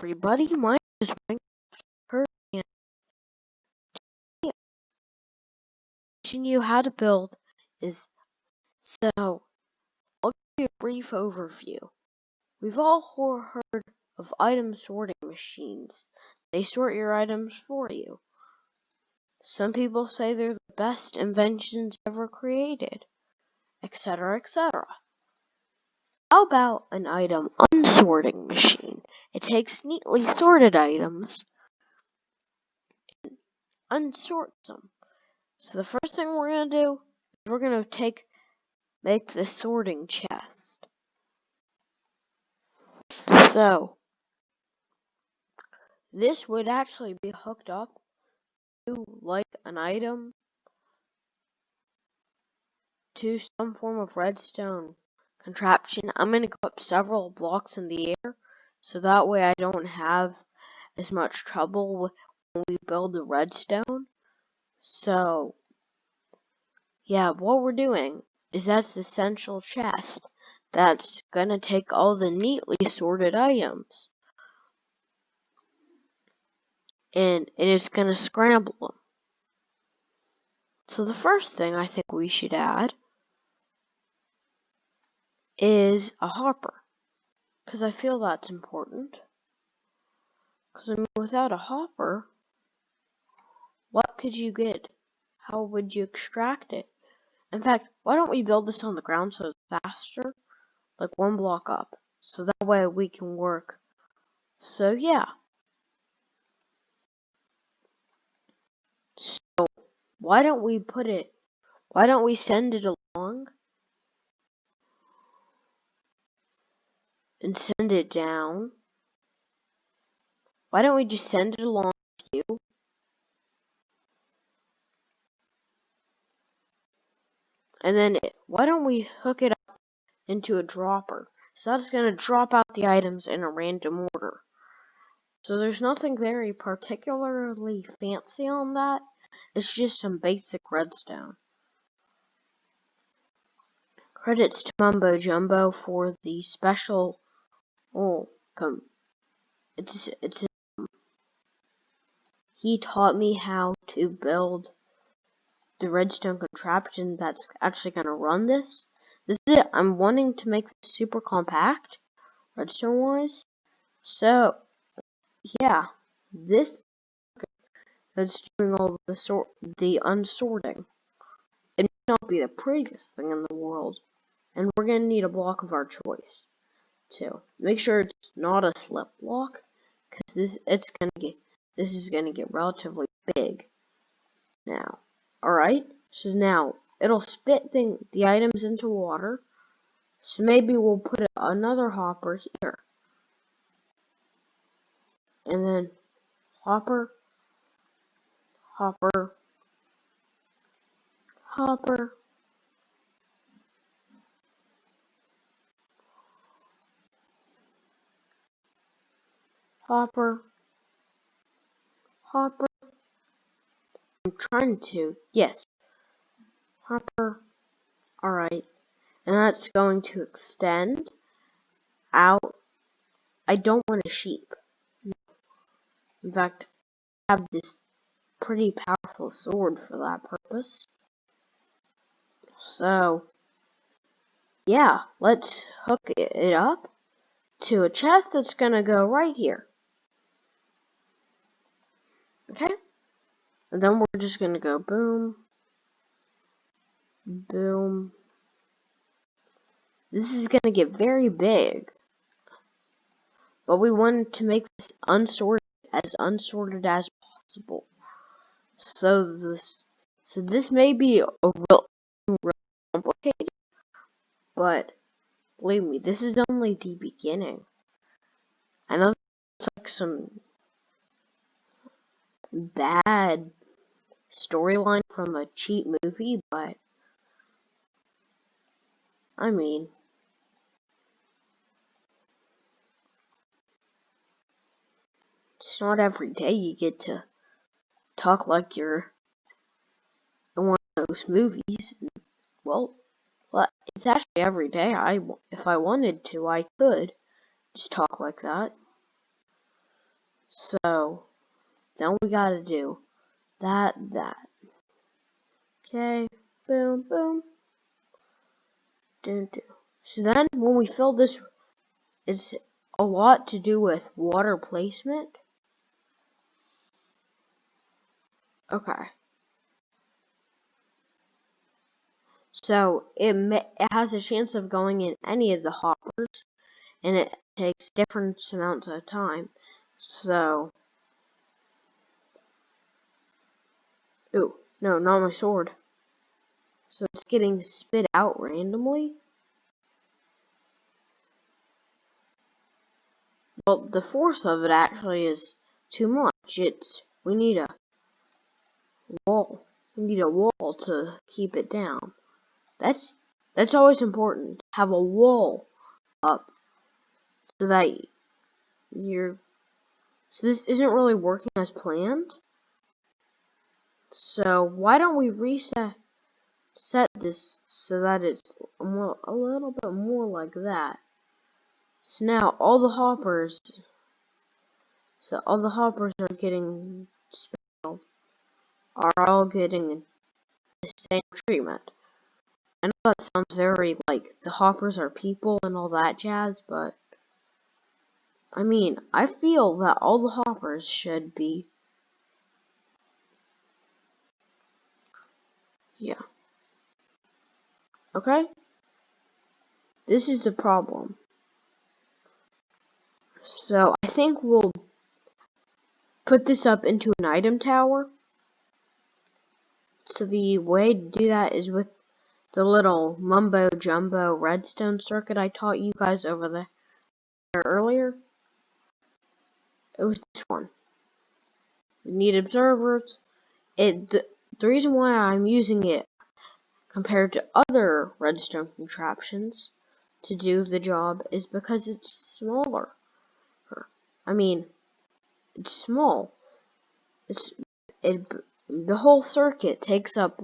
everybody, my name is Mike Kurt, and today I'm teaching you how to build is so I'll give you a brief overview. We've all heard of item sorting machines. They sort your items for you. Some people say they're the best inventions ever created, etc., etc. How about an item unsorting machine? It takes neatly sorted items and unsorts them. So the first thing we're going to do is we're going to make the sorting chest. So this would actually be hooked up to like an item to some form of redstone contraption. I'm going to go up several blocks in the air so that way I don't have as much trouble when we build the redstone. So yeah, what we're doing is that's the central chest that's going to take all the neatly sorted items and it is going to scramble them. So the first thing I think we should add is a hopper, because I feel that's important. Because I mean, without a hopper, what could you get? How would you extract it? In fact, why don't we build this on the ground so it's faster, like one block up, so that way we can work. So yeah. So why don't we send it along and send it down? Why don't we just send it along with you? And then why don't we hook it up into a dropper? So that's going to drop out the items in a random order. So there's nothing very particularly fancy on that. It's just some basic redstone. Credits to Mumbo Jumbo for the special. He taught me how to build the redstone contraption that's actually going to run this. This is it. I'm wanting to make this super compact, redstone wise. So yeah, this that's doing all the unsorting. It may not be the prettiest thing in the world, and we're gonna need a block of our choice too. Make sure it's not a slip block, because this is gonna get relatively big. Now, all right. So now it'll spit the items into water. So maybe we'll put another hopper here, and then hopper, hopper, hopper, hopper, hopper. I'm trying to, yes, hopper. Alright, and that's going to extend out. I don't want a sheep. In fact, I have this pretty powerful sword for that purpose. So, yeah, let's hook it up to a chest that's gonna go right here. Okay? And then we're just gonna go boom, boom. This is gonna get very big. But we wanted to make this unsorted as possible. So this may be a real complicated, but believe me, this is only the beginning. I know it's like some bad storyline from a cheap movie, but I mean, it's not every day you get to talk like you're in one of those movies. Well, it's actually every day. If I wanted to, I could just talk like that. So then we gotta do that. Okay, boom, boom, dun, dun. So then when we fill this, it's a lot to do with water placement. Okay. So it has a chance of going in any of the hoppers, and it takes different amounts of time. So, ooh, no, not my sword. So it's getting spit out randomly. Well, the force of it actually is too much. We need a wall. We need a wall to keep it down. That's always important. Have a wall up so that you're. So this isn't really working as planned. So why don't we set this so that it's a little bit more like that. So now all the hoppers are getting spelled, are all getting the same treatment. I know that sounds very like the hoppers are people and all that jazz, but I mean, I feel that all the hoppers should be, yeah. Okay? This is the problem. So I think we'll put this up into an item tower. So the way to do that is with the little mumbo jumbo redstone circuit I taught you guys over there earlier. It was this one. You need observers. The reason why I'm using it compared to other redstone contraptions to do the job is because it's smaller. I mean, it's small. The whole circuit takes up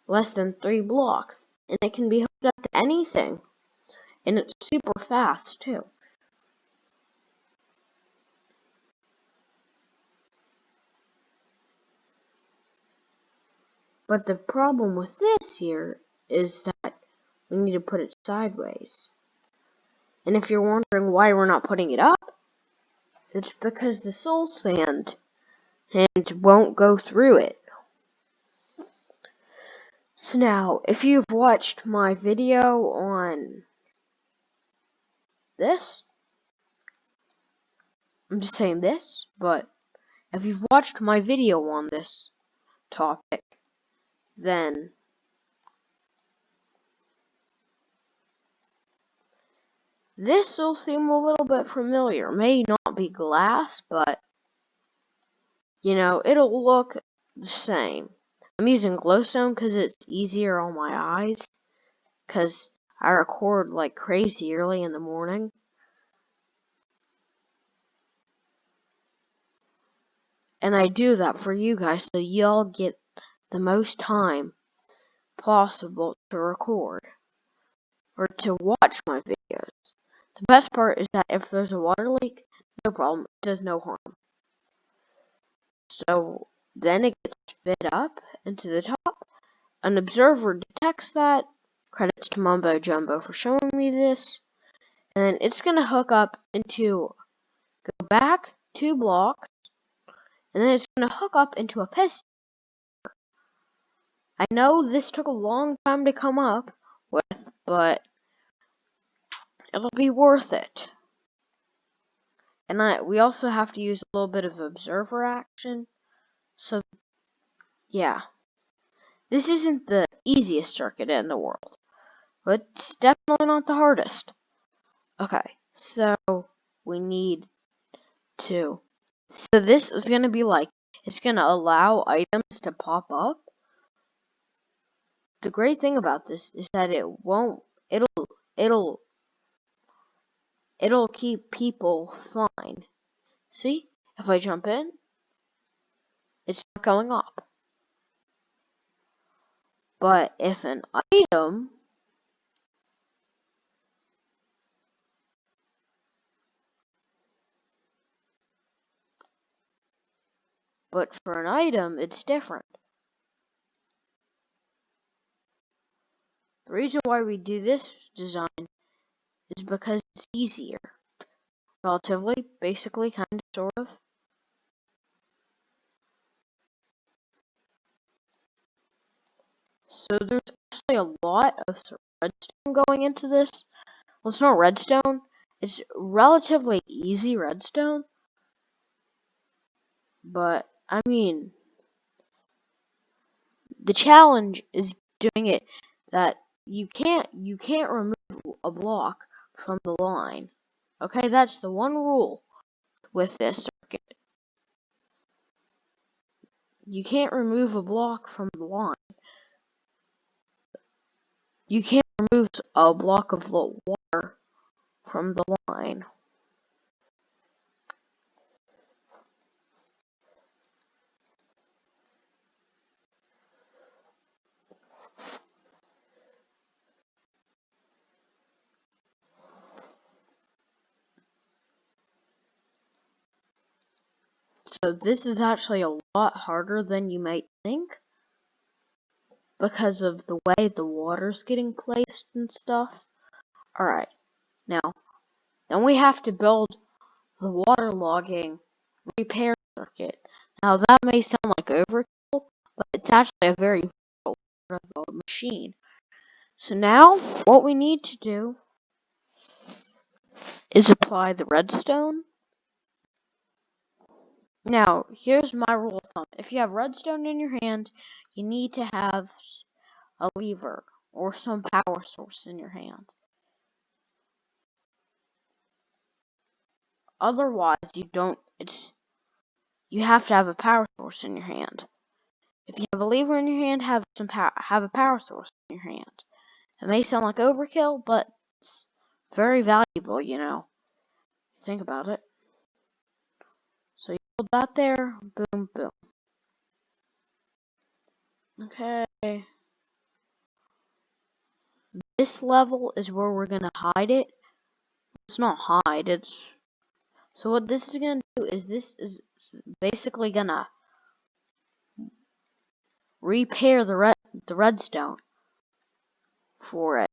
less than 3 blocks, and it can be hooked up to anything, and it's super fast too. But the problem with this here is that we need to put it sideways. And if you're wondering why we're not putting it up, it's because the soul sand won't go through it. So now, if you've watched my video on this, I'm just saying this, but if you've watched my video on this topic, then this will seem a little bit familiar. It may not be glass, but you know, it'll look the same. I'm using glowstone because it's easier on my eyes, because I record like crazy early in the morning. And I do that for you guys so y'all get the most time possible to record or to watch my videos. The best part is that if there's a water leak, no problem, it does no harm. So then it gets spit up into the top. An observer detects that. Credits to Mumbo Jumbo for showing me this. And then it's going to hook up into, go back 2 blocks, and then it's going to hook up into a piston. I know this took a long time to come up with, but it'll be worth it. And we also have to use a little bit of observer action. So, yeah. This isn't the easiest circuit in the world, but it's definitely not the hardest. Okay, so we need to. So this is going to be like, it's going to allow items to pop up. The great thing about this is that it'll keep people fine. See? If I jump in, it's not going up. But if an item But for an item, it's different. The reason why we do this design is because it's easier. Relatively, basically, kind of, sort of. So there's actually a lot of redstone going into this. Well, it's not redstone. It's relatively easy redstone. But, I mean, the challenge is doing it that you can't remove a block from the line. Okay, that's the one rule with this circuit. You can't remove a block from the line. You can't remove a block of water from the line. So this is actually a lot harder than you might think because of the way the water's getting placed and stuff. Alright, now we have to build the waterlogging repair circuit. Now that may sound like overkill, but it's actually a very vital part of the machine. So now what we need to do is apply the redstone. Now, here's my rule of thumb. If you have redstone in your hand, you need to have a lever or some power source in your hand. Otherwise, you have to have a power source in your hand. If you have a lever in your hand, have a power source in your hand. It may sound like overkill, but it's very valuable, you know. Think about it. So you hold that there, boom, boom. Okay. This level is where we're gonna hide it. It's not hide, it's... So what this is gonna do is this is basically gonna repair the redstone for it.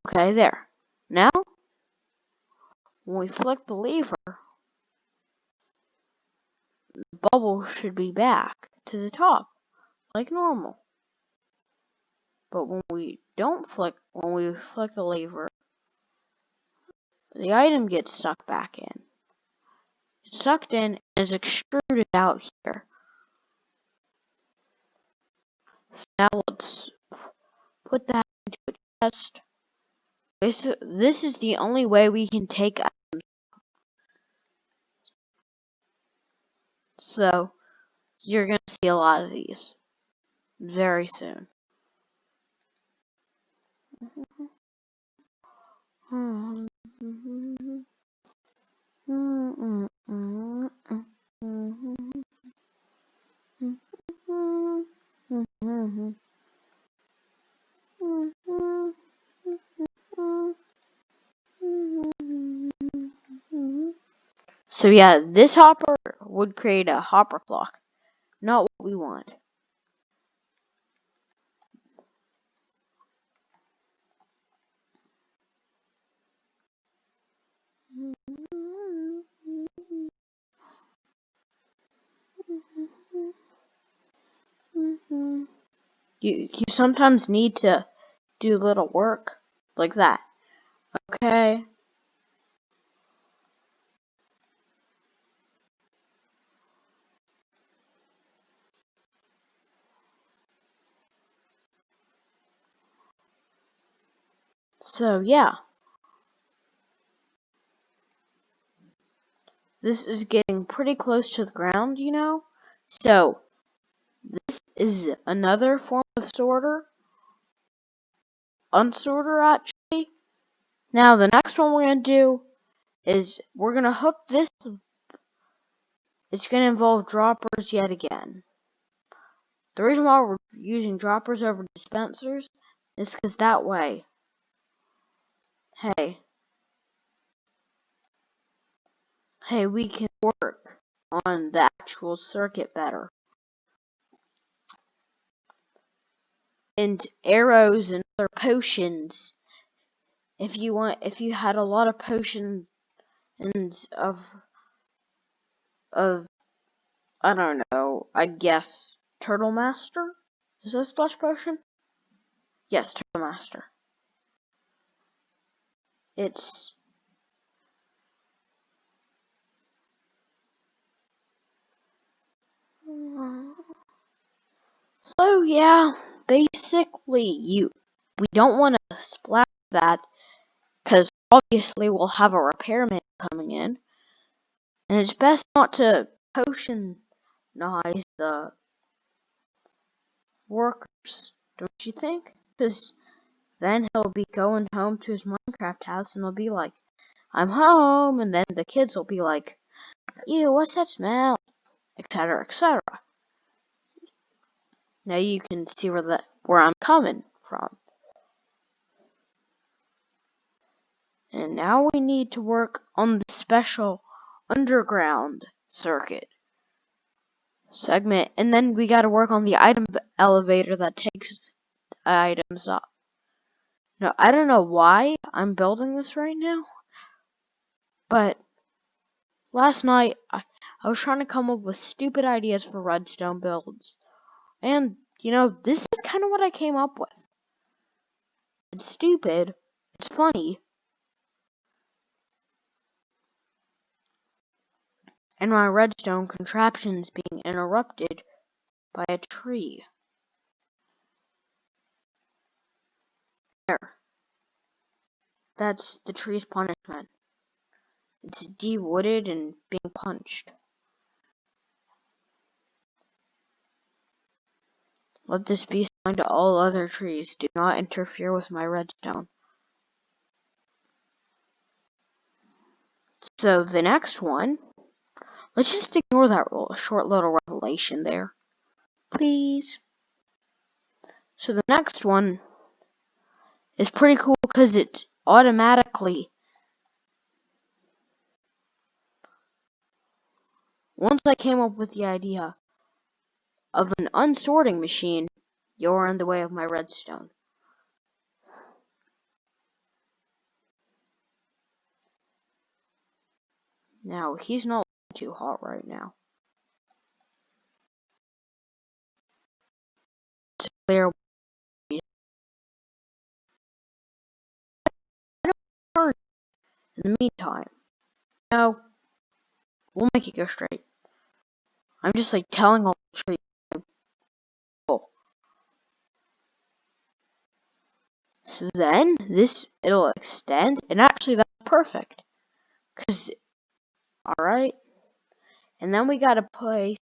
Okay, there. Now, when we flick the lever, the bubble should be back to the top, like normal. But when we flick the lever, the item gets sucked back in. It's sucked in and is extruded out here. So now let's put that into a chest. This is the only way we can take items. So, you're going to see a lot of these very soon. So yeah, this hopper would create a hopper clock. Not what we want. You sometimes need to do little work like that. Okay? So yeah. This is getting pretty close to the ground, you know? So, this is another form of sorter. Unsorter, actually. Now, the next one we're going to do is we're going to hook this. It's going to involve droppers yet again. The reason why we're using droppers over dispensers is because that way, hey, hey, we can work on the actual circuit better. And arrows and other potions. If you had a lot of potions of I don't know, I guess Turtle Master? Is that a splash potion? Yes, Turtle Master. It's so yeah, basically we don't want to splash that because obviously we'll have a repairman coming in, and it's best not to potionize the workers, don't you think? Because then he'll be going home to his Minecraft house and he'll be like, I'm home, and then the kids will be like, ew, what's that smell? Etc., etc. Now you can see where I'm coming from. And now we need to work on the special underground circuit segment, and then we gotta work on the item elevator that takes items up. Now, I don't know why I'm building this right now, but last night I was trying to come up with stupid ideas for redstone builds. And, this is kind of what I came up with. It's stupid. It's funny. And my redstone contraption is being interrupted by a tree. There. That's the tree's punishment. It's de-wooded and being punched. Let this be a sign to all other trees. Do not interfere with my redstone. So the next one, let's just ignore that short little revelation there. Please. So the next one is pretty cool because it automatically, once I came up with the idea of an unsorting machine, you're in the way of my redstone. Now, he's not too hot right now. It's clear. In the meantime, no, we'll make it go straight. I'm just like telling all the trees. Oh. So then it'll extend, and actually that's perfect. Cause, alright. And then we gotta place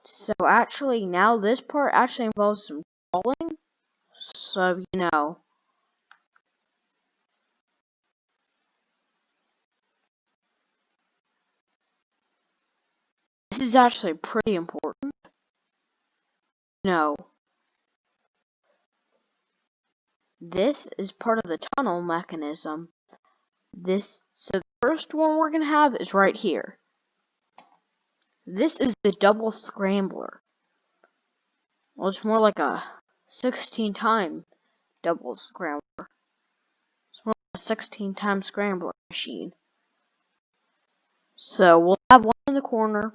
So actually, now this part actually involves some crawling. So, this is actually pretty important. No. This is part of the tunnel mechanism. So the first one we're gonna have is right here. This is the double scrambler. Well, it's more like a 16-time double scrambler. It's more like a 16-time scrambler machine. So we'll have one in the corner.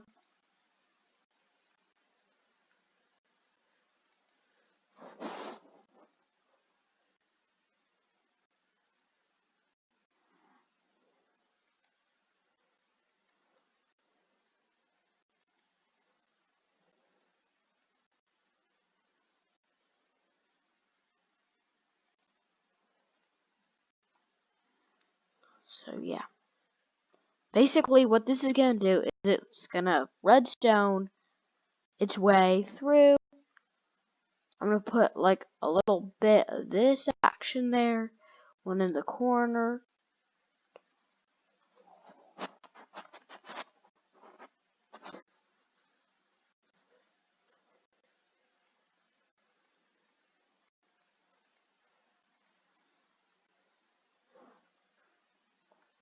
So yeah. Basically, what this is going to do is it's going to redstone its way through. I'm going to put like a little bit of this action there, one in the corner.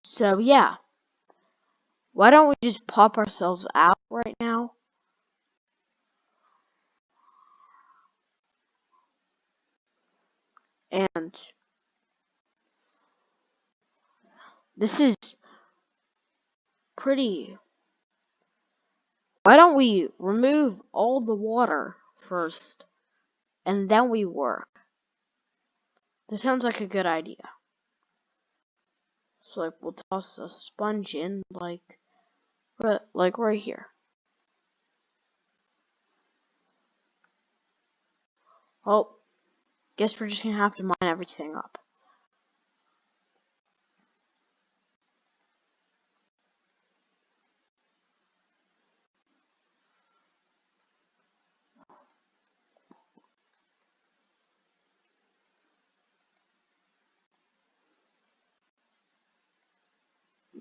So yeah, why don't we just pop ourselves out right now? And this is pretty. Why don't we remove all the water first, and then we work? That sounds like a good idea. So like we'll toss a sponge in like right here. Oh, guess we're just gonna have to mine everything up.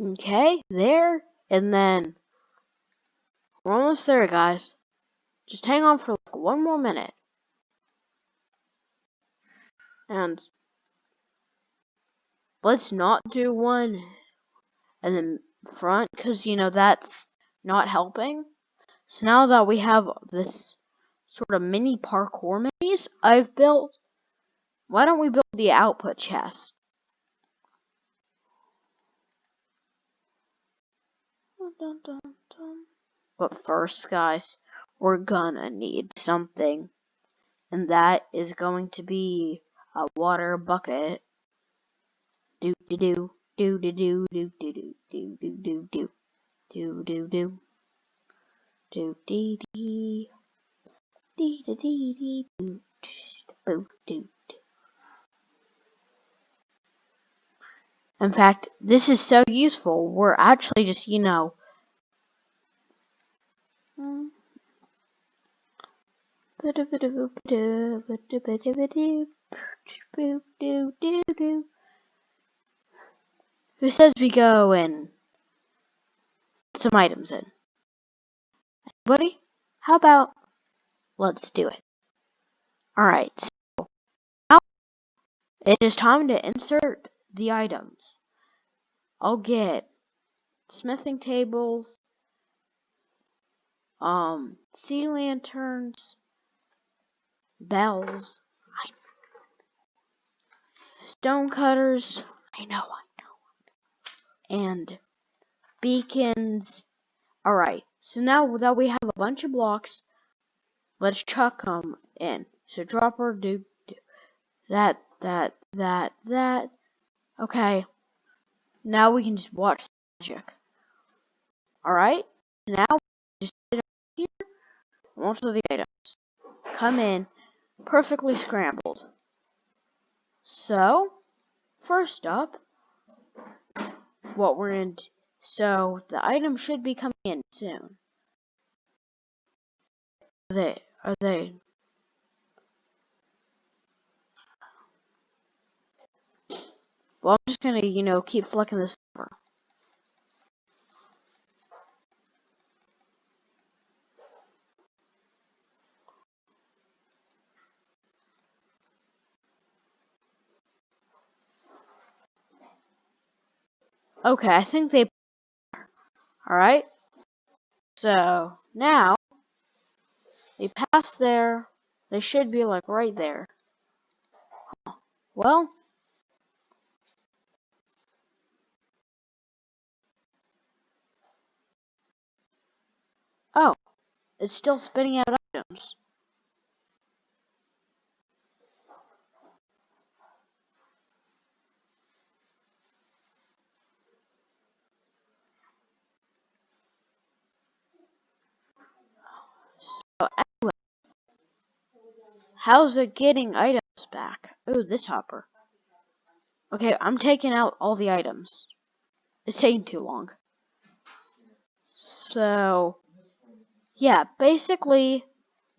Okay, there, and then we're almost there, guys. Just hang on for like one more minute. And let's not do one in the front, because, that's not helping. So now that we have this sort of mini parkour maze I've built, why don't we build the output chest? Dun, dun, dun. But first, guys, we're gonna need something. And that is going to be a water bucket. Do do do do do do do do do do do do do do do do dee dee dee dee dee dee do do. In fact, this is so useful. We're actually just who says we go and put some items in? Anybody? How about let's do it? Alright, so now it is time to insert the items. I'll get smithing tables, sea lanterns, bells, stone cutters, I know, and beacons. Alright, so now that we have a bunch of blocks, let's chuck them in. So dropper, do that. Okay, now we can just watch the magic. Alright, now just sit here, most of the items come in perfectly scrambled. So, first up, what we're in. So the item should be coming in soon. Are they? Well, I'm just gonna, keep flicking this over. Okay, I think they. Alright. So now they pass there. They should be like right there. Well, oh, it's still spitting out items. So anyway, how's it getting items back? Ooh, this hopper. Okay, I'm taking out all the items. It's taking too long. So, yeah, basically,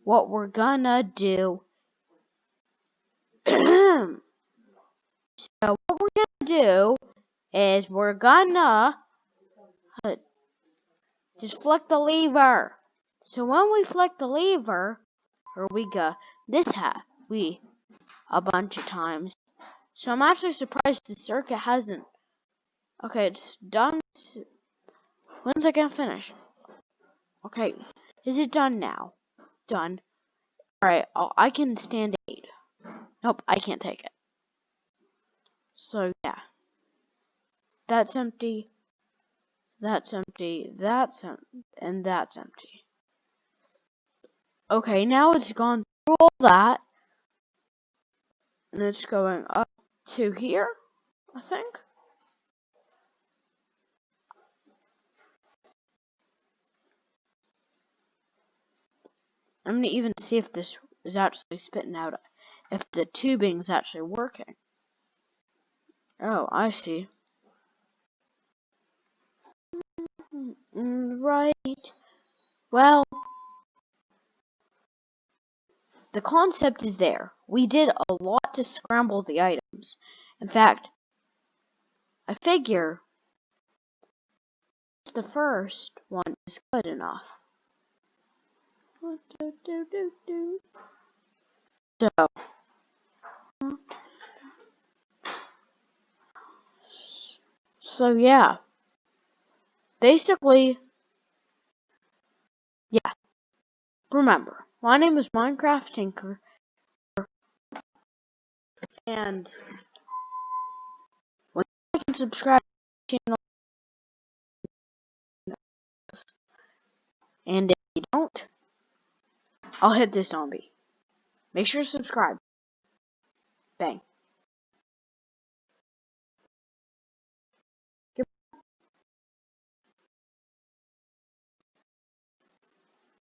what we're gonna do. So, what we're gonna do is we're gonna just flick the lever. So, when we flick the lever, or we go this we a bunch of times. So, I'm actually surprised the circuit hasn't Okay, it's done. When's it gonna finish? Okay, is it done now? Done. Alright, I can stand 8. Nope, I can't take it. So, yeah. That's empty. That's empty. And that's empty. Okay, now it's gone through all that. And it's going up to here, I think. I'm gonna even see if this is actually spitting out, if the tubing is actually working. Oh, I see. Right. Well, the concept is there. We did a lot to scramble the items. In fact, I figure the first one is good enough. So yeah. Basically, yeah. Remember, my name is Minecraft Tinker, and when you like and subscribe to the channel, and if you don't, I'll hit this zombie. Make sure to subscribe. Bang.